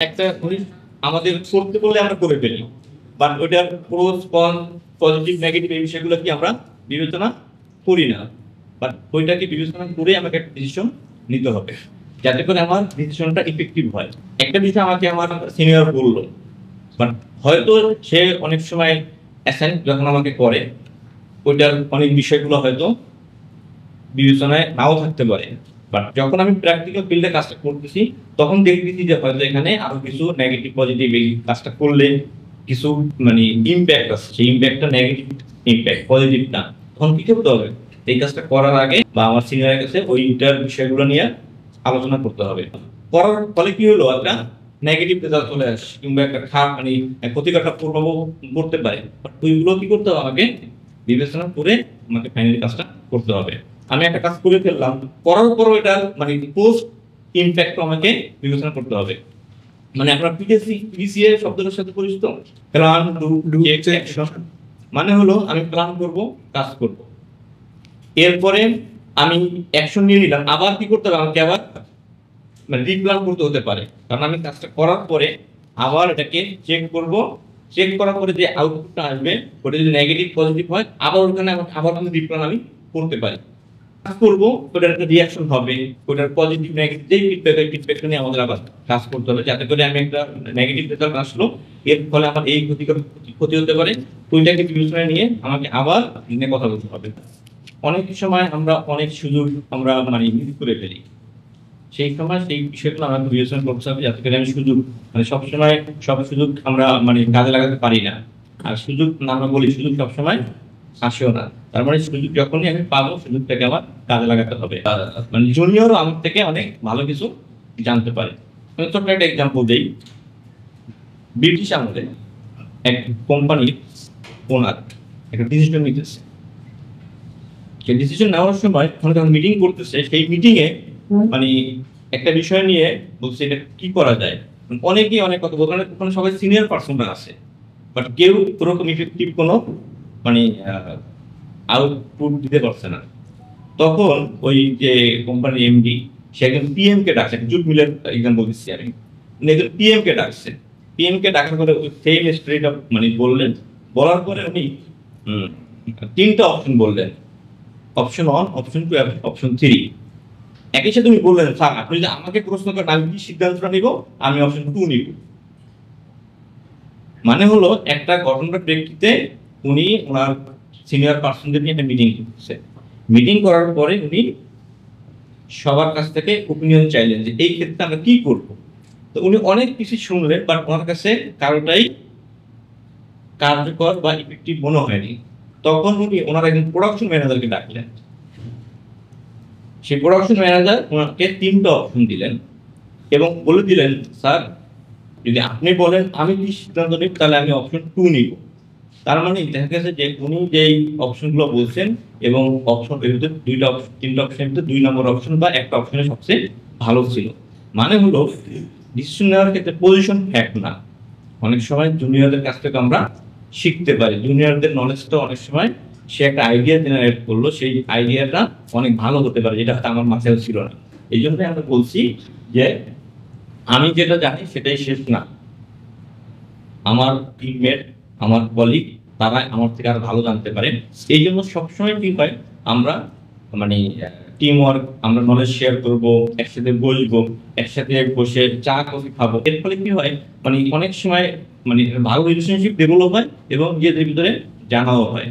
একটা জিনিস আমাদের করতে বললে আমরা করে ফেলি, বাট ওইটার প্রোস কন, পজিটিভ নেগেটিভ এই বিষয়গুলো কি আমরা বিবেচনা করি না। বাট ওইটাকে বিবেচনা করে আমাকে একটা ডিসিশন নিতে হবে, যাতে করে আমার ডিসিশনটা ইফেক্টিভ হয়। একটা বিষয় আমাকে আমার সিনিয়র বললো, বাট হয়তো সে অনেক সময় অ্যাসাইন যখন আমাকে করে ওইটার অনেক বিষয়গুলো হয়তো বিবেচনায় নাও থাকতে পারে। বাট যখন আমি প্র্যাকটিক্যাল ফিল্ডে কাজটা করতেছি তখন দেখতেছি যে হয়তো এখানে আরো কিছু নেগেটিভ পজিটিভ এই কাজটা করলে কিছু মানে ইম্প্যাক্ট আছে, সেই ইম্প্যাক্টটা নেগেটিভ ইম্প্যাক্ট, পজিটিভ না। তখন কি করতে হবে, এই কাজটা করার আগে বা আমার সিনিয়রের কাছে ওইটার বিষয়গুলো নিয়ে আলোচনা করতে হবে। করার ফলে কি হলো, একটা নেগেটিভ রেজাল্ট চলে আসে কিংবা একটা খারাপ মানে ক্ষতিকর প্রভাব পড়তে পারে। ওইগুলো কি করতে হবে, আমাকে বিবেচনা করে আমাকে ফাইনালি কাজটা করতে হবে। আমি একটা কাজ করে ফেললাম, করার পরও এটা মানে পোস্ট ইমপ্যাক্ট আমাকে বিবেচনা করতে হবে। মানে আপনার পিডিসিএ শব্দটার সাথে পরিচিত, প্ল্যান ডু অ্যাকশন। মানে হলো আমি প্ল্যান করব, কাজ করব, এরপরে আমি অ্যাকশন নিয়ে নিলাম, আবার কি করতে হবে, আমাকে আবার মানে রিপ্ল্যান করতে হতে পারে। কারণ আমি কাজটা করার পরে আবার এটাকে চেক করব, চেক করার পরে যে আউটপুটটা আসবে ওটা যদি নেগেটিভ পজিটিভ হয় আবার ওখানে আবার আমি রিপ্ল্যান আমি করতে পারি। কাজ করবো, ওটার একটা রিয়াকশন হবে, ওটার পজিটিভ নেগেটিভ যেই ফিডব্যাকটা নিয়ে আমাদের আবার কাজ করতে হবে, যাতে করে আমি একটা নেগেটিভ রেজাল্ট আসলো এর ফলে আমার এই ক্ষতি হতে পারে, ওইটাকে বিবেচনায় নিয়ে আমাকে আবার নিয়ে কথা বলতে হবে। অনেক সময় আমরা অনেক সুযোগ আমরা মানে মিস করে ফেলি, সেই সময় সেই বিষয়গুলো আমাকে বিবেচনা করতে হবে, যাতে করে আমি সুযোগ মানে সবসময় সব সুযোগ আমরা মানে কাজে লাগাতে পারি না। আর সুযোগ আমরা বলি সুযোগ সবসময় আসেও না, তার মানে সুযোগ যখনই আমি পাবো সুযোগটাকে আমার কাজে লাগাতে হবে। মানে জুনিয়রও আমার থেকে অনেক ভালো কিছু জানতে পারে। আমি ছোট্ট একটা এক্সাম্পল দিই। ব্রিটিশ আমলে এক কোম্পানির ওনার একটা ডিসিশন নিতেছে, সেই ডিসিশন নেওয়ার সময় যখন মিটিং করতেছে সেই মিটিং এ মানে একটা বিষয় নিয়ে বলছে এটা কি করা যায়। অনেকেই অনেক কথা বলতে, ওখানে সবাই সিনিয়র পার্সনরা আছে, বাট কেউ ওরকম ইফেক্টিভ কোনো মানে আউটপুট দিতে পারছে না। তখন ওই যে কোম্পানির এমডি সে একজন পিএম কে ডাকছে, জুট মিলের এক্সাম্পল দিচ্ছি আমি, একজন পিএম কে ডাকছে। পিএম কে ডাকার পরে সেম স্টোরিটা মানে বললেন, বলার পরে উনি তিনটা অপশন বললেন, অপশন 1, অপশন 2 এবং অপশন 3। একই সাথে উনি বললেন, স্যার আপনি যদি আমাকে প্রশ্ন করেন আমি কি সিদ্ধান্তটা নিব, আমি অপশন 2 নিব। মানে হলো একটা ঘটনার প্রেক্ষিতে উনি ওনার সিনিয়র পার্সনদের নিয়ে একটা মিটিং করছে, মিটিং করার পরে উনি সবার কাছ থেকে ওপিনিয়ন চাইলেন যে এই ক্ষেত্রে আমরা কি করব। তো উনি অনেক কিছু শুনলেন, বাট ওনার কাছে কারোটাই কার্যকর বা ইফেক্টিভ মনে হয়নি। তখন উনি ওনার একজন প্রোডাকশন ম্যানেজারকে ডাকলেন। সেই প্রোডাকশন ম্যানেজার ওনাকে 3টা অপশন দিলেন এবং বলে দিলেন, স্যার যদি আপনি বলেন আমি কি সিদ্ধান্ত নিব তাহলে আমি অপশন 2 নিব। তার মানে দেখা গেছে যে উনি যেই অপশনগুলো বলছেন এবং অপশন এর ভিতরে 3টা অপশনের ভিতরে 2 নম্বর অপশন বা একটা অপশনে সবচেয়ে ভালো ছিল। মানে হলো ডিসিশন নেওয়ার ক্ষেত্রে পজিশন ফ্যাক্ট না, অনেক সময় জুনিয়রদের কাছ থেকে আমরা শিখতে পারি। জুনিয়রদের নলেজটা অনেক সময় সে একটা আইডিয়া জেনারেট করলো, সেই আইডিয়াটা অনেক ভালো হতে পারে যেটা হয়তো আমার মাথায় ছিল না। এই জন্যই আমরা বলছি যে আমি যেটা জানি সেটাই শেষ না, আমার টিমমেট আমার কলিগ তারা আমার থেকে আরো ভালো জানতে পারে। এই জন্য সবসময় কি হয়, আমরা মানে টিম ওয়ার্ক, আমরা নলেজ শেয়ার করব, একসাথে বসবো, একসাথে বসে চা কফি খাবো। এর ফলে কি হয়, মানে অনেক সময় মানে ভালো রিলেশনশিপ ডেভেলপ হয় এবং নিজেদের ভিতরে জানাও হয়।